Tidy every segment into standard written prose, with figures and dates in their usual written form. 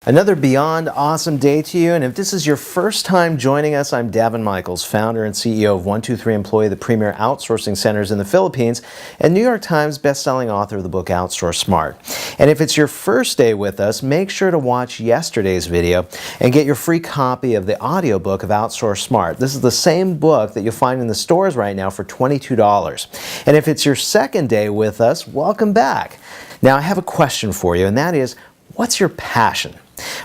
Another beyond awesome day to you, and if this is your first time joining us, I'm Daven Michaels, founder and CEO of 123 Employee, the premier outsourcing centers in the Philippines, and New York Times bestselling author of the book Outsource Smart. And if it's your first day with us, make sure to watch yesterday's video and get your free copy of the audiobook of Outsource Smart. This is the same book that you'll find in the stores right now for $22. And if it's your second day with us, welcome back. Now I have a question for you, and that is, what's your passion?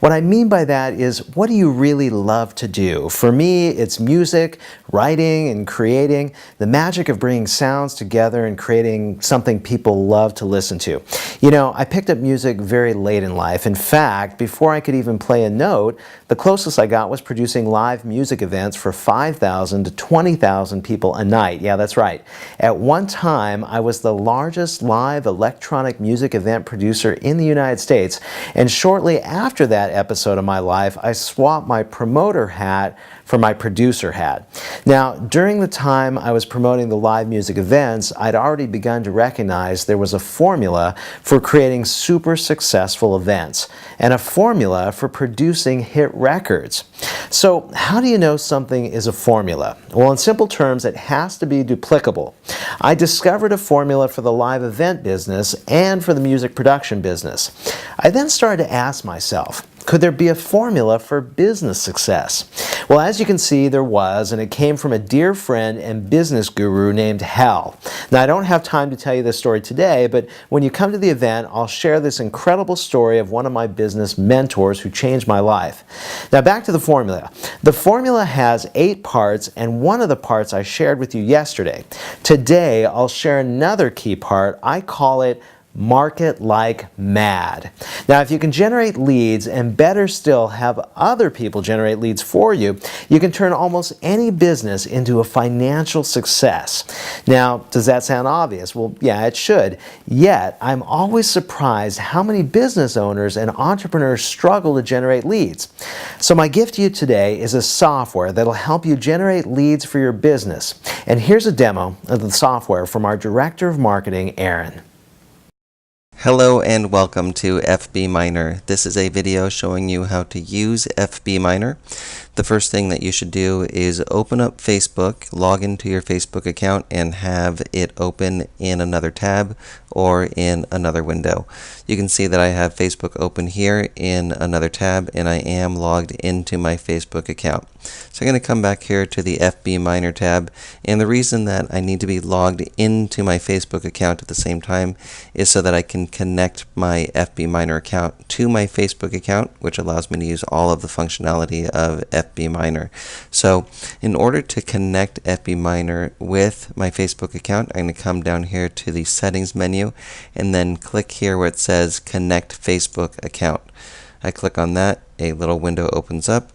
What I mean by that is, what do you really love to do? For me, it's music, writing, and creating. The magic of bringing sounds together and creating something people love to listen to. You know, I picked up music very late in life. In fact, before I could even play a note, the closest I got was producing live music events for 5,000 to 20,000 people a night. Yeah, that's right. At one time, I was the largest live electronic music event producer in the United States, and shortly after that episode of my life, I swapped my promoter hat for my producer hat. Now, during the time I was promoting the live music events, I'd already begun to recognize there was a formula for creating super successful events and a formula for producing hit records. So, how do you know something is a formula? Well, in simple terms, it has to be duplicable. I discovered a formula for the live event business and for the music production business. I then started to ask myself, could there be a formula for business success? Well, as you can see, there was, and it came from a dear friend and business guru named Hal. Now, I don't have time to tell you this story today, but when you come to the event, I'll share this incredible story of one of my business mentors who changed my life. Now, back to the formula. The formula has 8 parts, and one of the parts I shared with you yesterday. Today, I'll share another key part. I call it market like mad. Now, if you can generate leads, and better still, have other people generate leads for you, you can turn almost any business into a financial success. Now, does that sound obvious? Well, yeah, it should. Yet, I'm always surprised how many business owners and entrepreneurs struggle to generate leads. So my gift to you today is a software that'll help you generate leads for your business. And here's a demo of the software from our Director of Marketing, Aaron. Hello and welcome to FB Miner. This is a video showing you how to use FB Miner. The first thing that you should do is open up Facebook, log into your Facebook account, and have it open in another tab or in another window. You can see that I have Facebook open here in another tab, and I am logged into my Facebook account. So I'm going to come back here to the FB Miner tab, and the reason that I need to be logged into my Facebook account at the same time is so that I can connect my FB Miner account to my Facebook account, which allows me to use all of the functionality of FB Miner. So in order to connect FB Miner with my Facebook account, I'm going to come down here to the settings menu and then click here where it says connect Facebook account. I click on that, a little window opens up,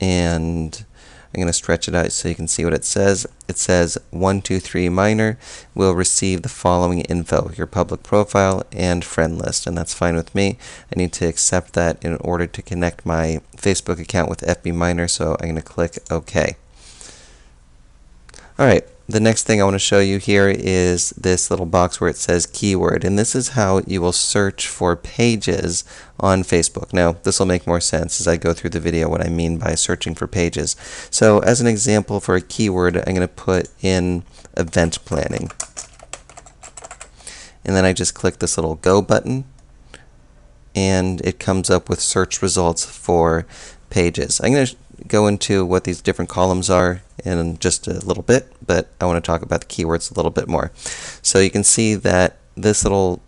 and I'm going to stretch it out so you can see what it says. It says 123 Miner will receive the following info: your public profile and friend list, and that's fine with me. I need to accept that in order to connect my Facebook account with FB Miner, so I'm going to click OK. Alright, the next thing I want to show you here is this little box where it says keyword, and this is how you will search for pages on Facebook. Now, this will make more sense as I go through the video what I mean by searching for pages. So as an example for a keyword, I'm going to put in event planning. And then I just click this little go button, and it comes up with search results for pages. I'm going to go into what these different columns are in just a little bit, but I want to talk about the keywords a little bit more. So you can see that this little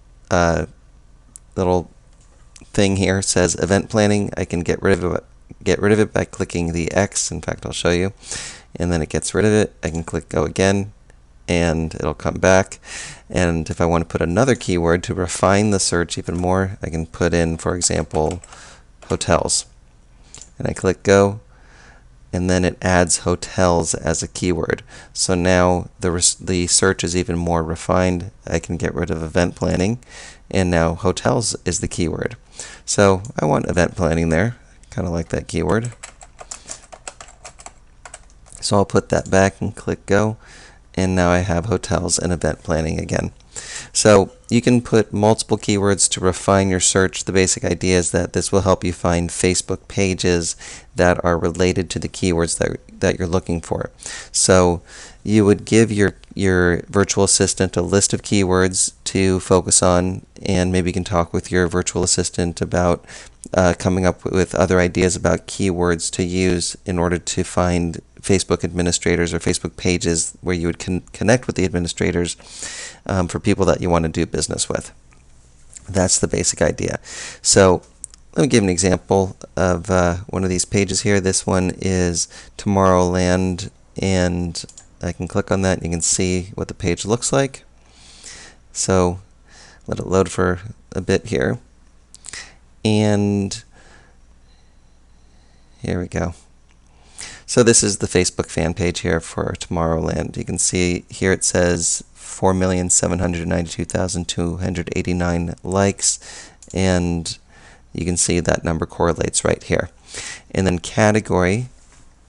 thing here says event planning. I can get rid of it by clicking the X. In fact, I'll show you. And then it gets rid of it. I can click go again, and it'll come back. And if I want to put another keyword to refine the search even more, I can put in, for example, hotels. And I click go, and then it adds hotels as a keyword. So now the search is even more refined. I can get rid of event planning, and now hotels is the keyword. So I want event planning there, kind of like that keyword. So I'll put that back and click go, and now I have hotels and event planning again. So you can put multiple keywords to refine your search. The basic idea is that this will help you find Facebook pages that are related to the keywords that you're looking for. So you would give your virtual assistant a list of keywords to focus on, and maybe you can talk with your virtual assistant about coming up with other ideas about keywords to use in order to find Facebook administrators or Facebook pages where you would connect with the administrators for people that you want to do business with. That's the basic idea. So let me give an example of one of these pages here. This one is Tomorrowland, and I can click on that and you can see what the page looks like. So let it load for a bit here. And here we go. So this is the Facebook fan page here for Tomorrowland. You can see here it says 4,792,289 likes, and you can see that number correlates right here. And then category,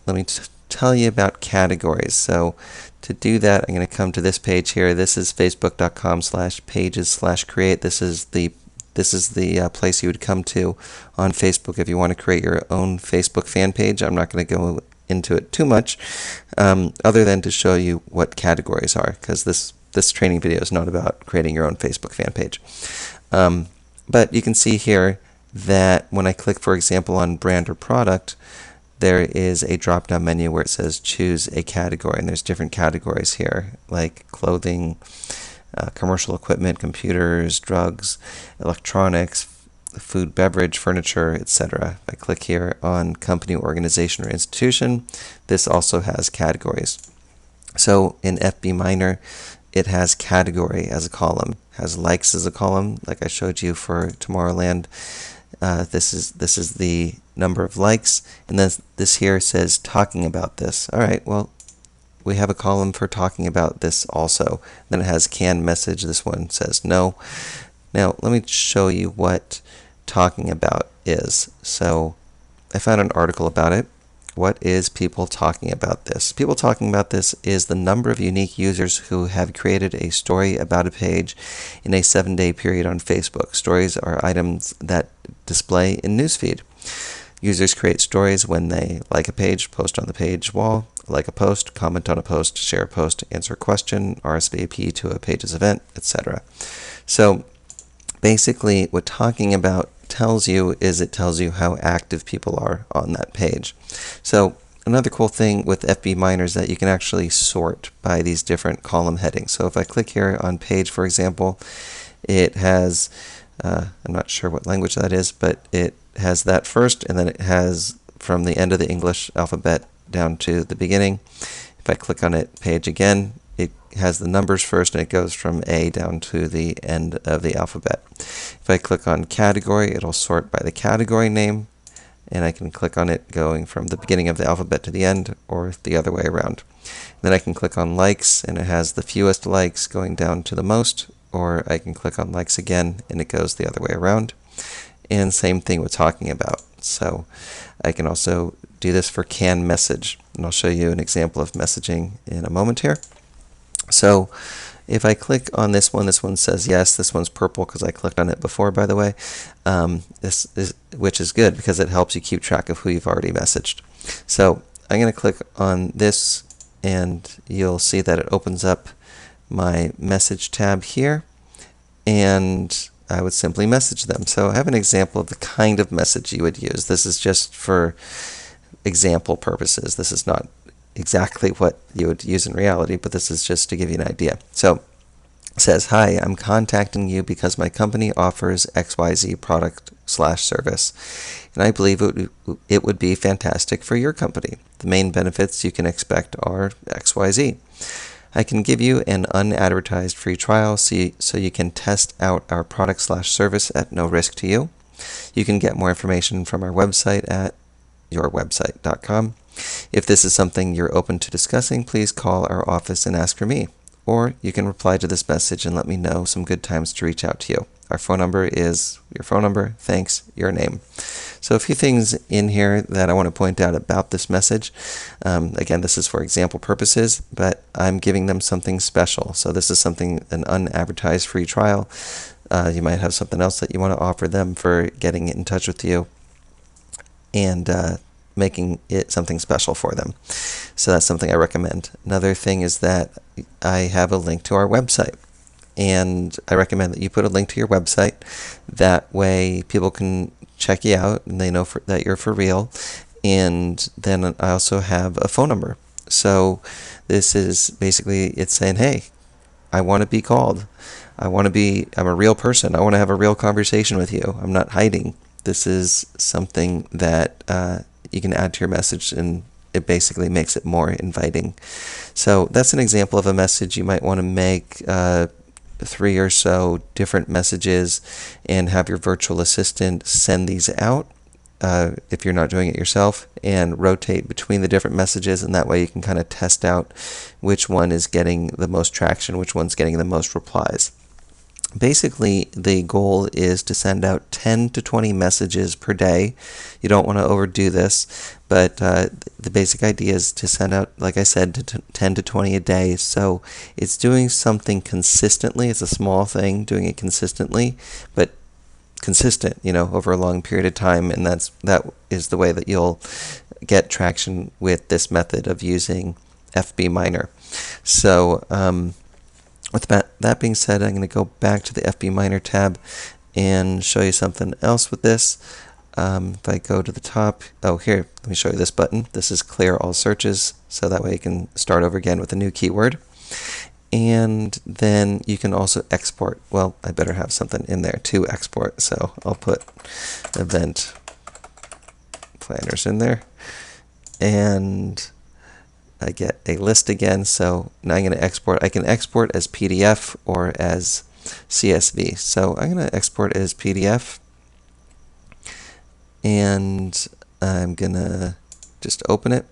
let me tell you about categories. So to do that, I'm going to come to this page here. This is facebook.com/pages/create. This is the place you would come to on Facebook if you want to create your own Facebook fan page. I'm not going to go into it too much, other than to show you what categories are, because this training video is not about creating your own Facebook fan page. But you can see here that when I click, for example, on brand or product, there is a drop-down menu where it says choose a category, and there's different categories here, like clothing, commercial equipment, computers, drugs, electronics, food, beverage, furniture, etc. If I click here on company, organization, or institution, this also has categories. So in FB Miner, it has category as a column, has likes as a column, like I showed you for Tomorrowland. This is the number of likes, and then this here says talking about this. All right, well, we have a column for talking about this also. Then it has canned message. This one says no. Now let me show you what talking about is. So I found an article about it. What is people talking about this? People talking about this is the number of unique users who have created a story about a page in a 7-day period on Facebook. Stories are items that display in newsfeed. Users create stories when they like a page, post on the page wall, like a post, comment on a post, share a post, answer a question, RSVP to a page's event, etc. So basically, what talking about tells you is it tells you how active people are on that page. So another cool thing with FB Miner is that you can actually sort by these different column headings. So if I click here on page, for example, it has, I'm not sure what language that is, but it has that first, and then it has from the end of the English alphabet down to the beginning. If I click on it, page again, it has the numbers first, and it goes from A down to the end of the alphabet. If I click on category, it'll sort by the category name, and I can click on it going from the beginning of the alphabet to the end, or the other way around. Then I can click on likes, and it has the fewest likes going down to the most, or I can click on likes again, and it goes the other way around. And same thing with talking about. So I can also do this for canned message, and I'll show you an example of messaging in a moment here. So if I click on this one says yes. This one's purple because I clicked on it before, by the way, which is good because it helps you keep track of who you've already messaged. So I'm going to click on this, and you'll see that it opens up my message tab here, and I would simply message them. So I have an example of the kind of message you would use. This is just for example purposes. This is not exactly what you would use in reality, but this is just to give you an idea. So it says, hi, I'm contacting you because my company offers XYZ product/service, and I believe it would be fantastic for your company. The main benefits you can expect are XYZ. I can give you an unadvertised free trial so you can test out our product/service at no risk to you. You can get more information from our website at yourwebsite.com. If this is something you're open to discussing, please call our office and ask for me. Or you can reply to this message and let me know some good times to reach out to you. Our phone number is your phone number, thanks, your name. So a few things in here that I want to point out about this message. Again, this is for example purposes, but I'm giving them something special. So this is something, an unadvertised free trial. You might have something else that you want to offer them for getting in touch with you and making it something special for them. So that's something I recommend. Another thing is that I have a link to our website. And I recommend that you put a link to your website. That way people can check you out and they know that you're for real. And then I also have a phone number. So this is basically, it's saying, hey, I want to be called. I'm a real person. I want to have a real conversation with you. I'm not hiding. This is something that you can add to your message, and it basically makes it more inviting. So that's an example of a message. You might want to make 3 or so different messages and have your virtual assistant send these out if you're not doing it yourself, and rotate between the different messages, and that way you can kind of test out which one is getting the most traction, which one's getting the most replies. Basically, the goal is to send out 10 to 20 messages per day. You don't want to overdo this, but the basic idea is to send out, like I said, 10 to 20 a day. So it's doing something consistently. It's a small thing, doing it consistently, but consistent, over a long period of time, and that is the way that you'll get traction with this method of using FB Miner. So with that being said, I'm going to go back to the FB Miner tab and show you something else with this. If I go to the top, here, let me show you this button. This is clear all searches, so that way you can start over again with a new keyword. And then you can also export. Well, I better have something in there to export, so I'll put event planners in there. And I get a list again, so now I'm going to export. I can export as PDF or as CSV. So I'm going to export as PDF, and I'm going to just open it,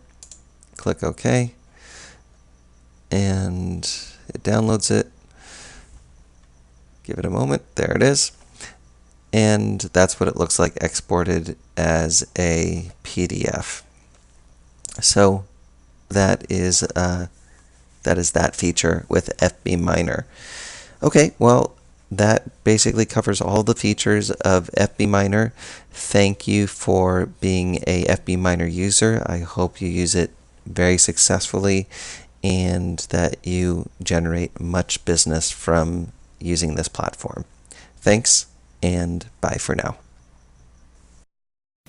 click OK, and it downloads it. Give it a moment. There it is. And that's what it looks like exported as a PDF. So that is that feature with FB Miner. Okay, well, that basically covers all the features of FB Miner. Thank you for being a FB Miner user. I hope you use it very successfully and that you generate much business from using this platform. Thanks, and bye for now.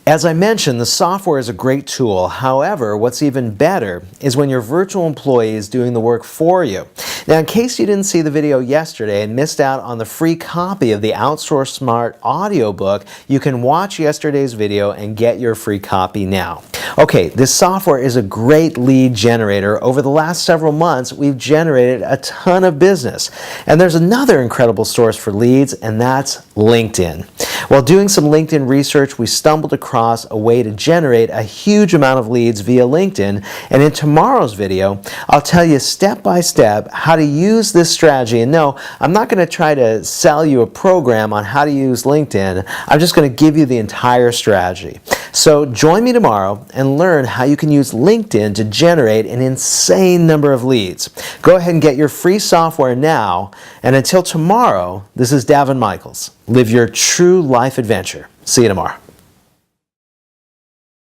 As I mentioned, the software is a great tool. However, what's even better is when your virtual employee is doing the work for you. Now, in case you didn't see the video yesterday and missed out on the free copy of the Outsource Smart audiobook, you can watch yesterday's video and get your free copy now. Okay, this software is a great lead generator. Over the last several months, we've generated a ton of business. And there's another incredible source for leads, and that's LinkedIn. While doing some LinkedIn research, we stumbled across a way to generate a huge amount of leads via LinkedIn. And in tomorrow's video, I'll tell you step by step how to use this strategy. And no, I'm not going to try to sell you a program on how to use LinkedIn. I'm just going to give you the entire strategy. So join me tomorrow and learn how you can use LinkedIn to generate an insane number of leads. Go ahead and get your free software now. And until tomorrow, this is Daven Michaels. Live your true life adventure. See you tomorrow.